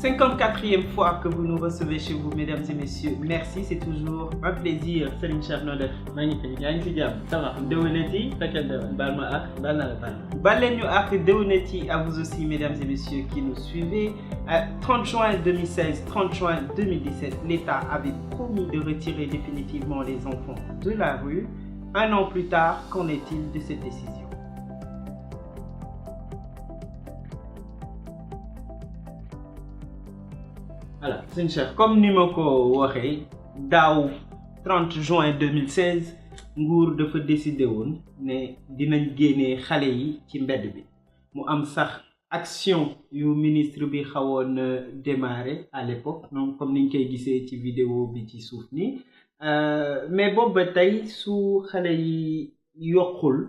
54e fois que vous nous recevez chez vous, mesdames et messieurs. Merci, c'est toujours un plaisir. Serigne Cheikh noo def. Magnifique, yaa ngi ci jàmm. Ça va. déwénati fekkee déwén baal ma ak baal naa la baal. Baal leen ñu ak déwénati à vous aussi, mesdames et messieurs qui nous suivez. 30 juin 2016, 30 juin 2017, l'État avait promis de retirer définitivement les enfants de la rue. Un an plus tard, qu'en est-il de cette décision? Voilà, Serigne Cheikh, comme ni ma ko waxee daaw 30 juin 2016 nguur dafa décidé woon ne dinañ génnee xale yi ci mbedd bi mu am sax action yu ministre bi xawoon démarré à l'époque donc comme niñ koy gisee ci vidéo bi ci suuf ni mais boobu ba tey su xale yi yokkul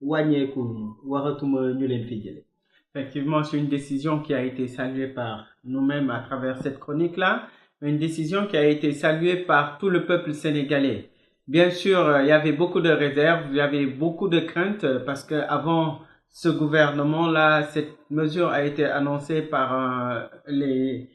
wàññeekul waxatuma ñu leen fi jële. Effectivement, c'est une décision qui a été saluée par nous-mêmes à travers cette chronique-là, mais une décision qui a été saluée par tout le peuple sénégalais. Bien sûr, il y avait beaucoup de réserves, il y avait beaucoup de craintes parce que avant ce gouvernement-là, cette mesure a été annoncée par les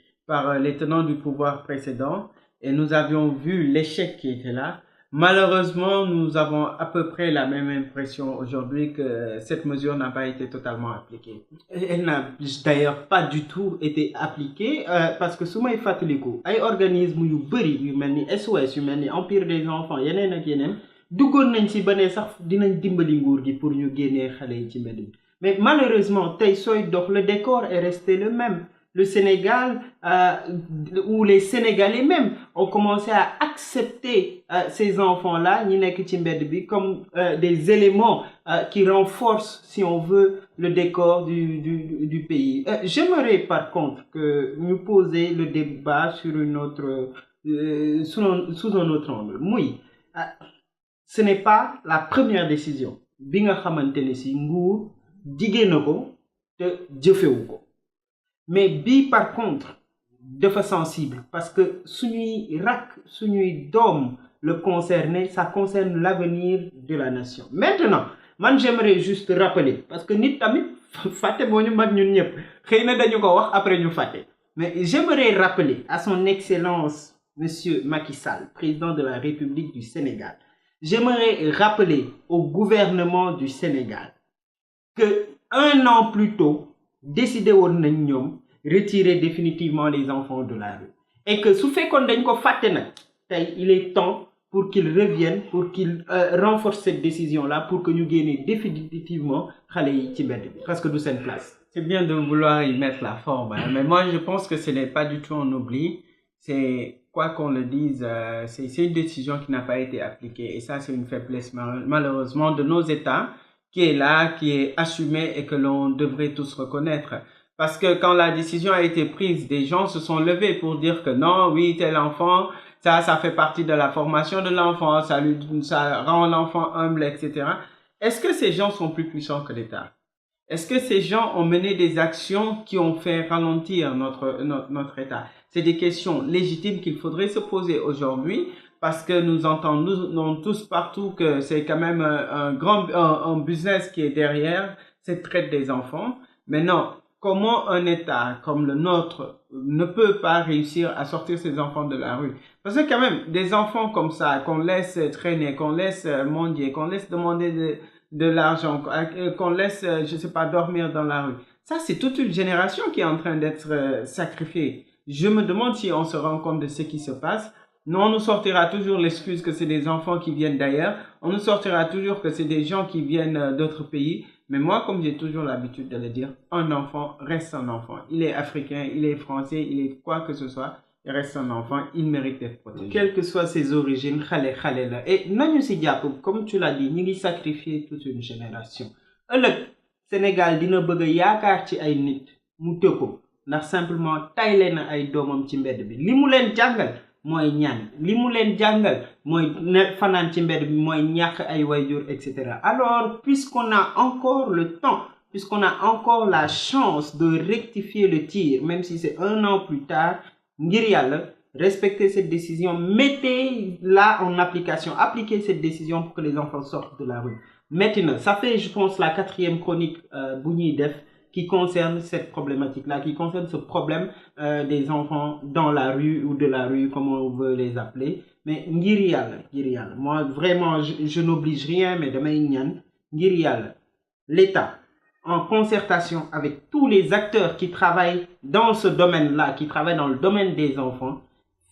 tenants du pouvoir précédent et nous avions vu l'échec qui était là. Malheureusement, nous avons à peu près la même impression aujourd'hui que cette mesure n'a pas été totalement appliquée. Elle n'a d'ailleurs pas du tout été appliquée parce que su may fàttaliku ay organismes yu bëri yu mel ni SOS yu mel ni Empire des enfants yeneen ak yeneen duggoon nañ ci ba ne sax dinañ dimbali nguur gi pour ñu génnee xale yi ci mbedd bi mais malheureusement tey sooy dox le décor est resté le même. Le Sénégal ou les Sénégalais même ont commencé à accepter ces enfants-là ñi nekk ci mbedd bi comme des éléments qui renforcent, si on veut, le décor du pays. J'aimerais par contre que nous poser le débat sur une autre, sous un autre angle. Oui, ce n'est pas la première décision bi nga xamante ne si nguur diggé na ko te jëfewu ko. Mais bi par contre dafa sensible parce que suñuy rak suñuy doom le concerné ça concerne l'avenir de la nation. Maintenant man j'aimerais juste rappeler parce que nit tamit fàtte moo ñu mag ñun ñëpp xëy na dañu ko wax après ñu fàtte mais j'aimerais rappeler à son excellence monsieur Macky Sall, président de la République du Sénégal, j'aimerais rappeler au gouvernement du Sénégal que un an plus tôt décidé woon nañ ñoom retirer définitivement les enfants de la rue et que su fekkoon dañ ko fàtte nag tey il est temps pour qu'ils reviennent pour qu'ils renforcent cette décision-là pour que ñu génnee définitivement xale yi ci mbedd bi parce que du seen place. C'est bien de vouloir y mettre la forme hein, mais moi je pense que ce n'est pas du tout un oubli. C'est quoi qu'on le dise, c'est une décision qui n'a pas été appliquée et ça c'est une faiblesse malheureusement de nos États qui est là, qui est assumée et que l'on devrait tous reconnaître. Parce que quand la décision a été prise, des gens se sont levés pour dire que non, oui, tel enfant, ça fait partie de la formation de l'enfant, ça rend l'enfant humble, etc. Est-ce que ces gens sont plus puissants que l'État? Est-ce que ces gens ont mené des actions qui ont fait ralentir notre État? C'est des questions légitimes qu'il faudrait se poser aujourd'hui. Parce que nous entendons tous partout que c'est quand même un business qui est derrière cette traite des enfants. Maintenant, comment un État comme le nôtre ne peut pas réussir à sortir ses enfants de la rue? Parce que quand même, des enfants comme ça, qu'on laisse traîner, qu'on laisse mendier, qu'on laisse demander de l'argent, qu'on laisse, je sais pas, dormir dans la rue. Ça, c'est toute une génération qui est en train d'être sacrifiée. Je me demande si on se rend compte de ce qui se passe. Non, on nous sortira toujours l'excuse que c'est des enfants qui viennent d'ailleurs. On nous sortira toujours que c'est des gens qui viennent d'autres pays. Mais moi, comme j'ai toujours l'habitude de le dire, un enfant reste un enfant. Il est africain, il est français, il est quoi que ce soit. Il reste un enfant, il mérite d'être protégé. Quelles que soient ses origines, xale la. Et nañu si jàpp, comme tu l'as dit, ñi ngi sacrifier toute une génération. Ëllëg Sénégal dina bëgg a yaakaar ci ay nit mu tëkk ko ndax simplement tayle na ay doomam ci mbedd bi. Li mu leen jàngal mooy ñaan li mu leen jàngal mooy fanaan ci mbedd bi mooy ñàkk ay wayjur etc. Alors puisqu'on a encore le temps, puisqu'on a encore la chance de rectifier le tir même si c'est un an plus tard ngir yàlla respectez cette décision, mettez-la en application, appliquez cette décision pour que les enfants sortent de la rue. Maintenant ça fait je pense la 4e chronique bu ñuy def qui concerne cette problématique-là, qui concerne ce problème des enfants dans la rue ou de la rue, comme on veut les appeler. Mais ngir yàlla, moi vraiment je n'oblige rien, mais damay ñaan ngir yàlla, l'État, en concertation avec tous les acteurs qui travaillent dans ce domaine-là, qui travaillent dans le domaine des enfants,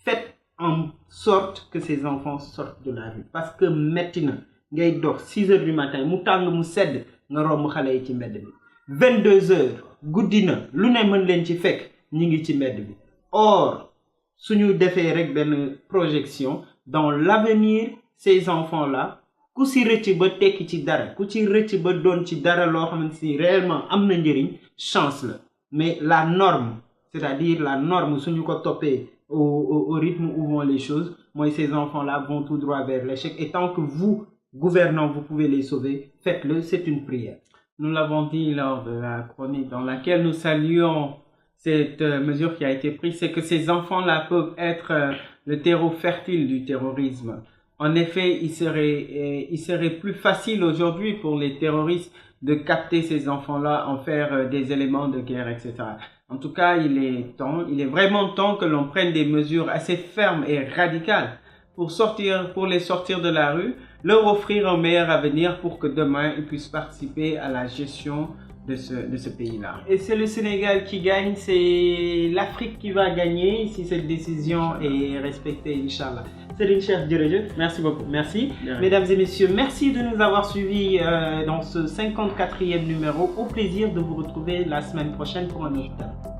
faites en sorte que ces enfants sortent de la rue. Parce que maintenant, ngay dox 6 heures du matin, mu tàng mu sedd nga romb xale yi ci mbedd bi. 22 heures, guddi na, lu ne mën leen ci fekk, ñi ngi ci mbedd bi. Or, suñu defee rek benn projection, dans l'avenir, ces enfants-là, ku ci rëcc ba tekki ci dara, ku ci rëcc ba doon ci dara loo xamante ni réellement am na njëriñ, chance la. Mais la norme, c'est-à-dire la norme, suñu ko toppee au rythme où vont les choses, moi, ces enfants-là vont tout droit vers l'échec. Et tant que vous, gouvernants, vous pouvez les sauver, faites-le, c'est une prière. Nous l'avons dit lors de la chronique dans laquelle nous saluons cette mesure qui a été prise, c'est que ces enfants-là peuvent être le terreau fertile du terrorisme. En effet, il serait plus facile aujourd'hui pour les terroristes de capter ces enfants-là, en faire des éléments de guerre, etc. En tout cas, il est vraiment temps que l'on prenne des mesures assez fermes et radicales pour les sortir de la rue, leur offrir un meilleur avenir pour que demain ils puissent participer à la gestion de ce pays-là. Et c'est le Sénégal qui gagne, c'est l'Afrique qui va gagner si cette décision est respectée, Inch'Allah. Serigne Cheikh jërëjëf, merci beaucoup. Merci. Mesdames et messieurs, merci de nous avoir suivis dans ce 54e numéro. Au plaisir de vous retrouver la semaine prochaine pour un autre thème.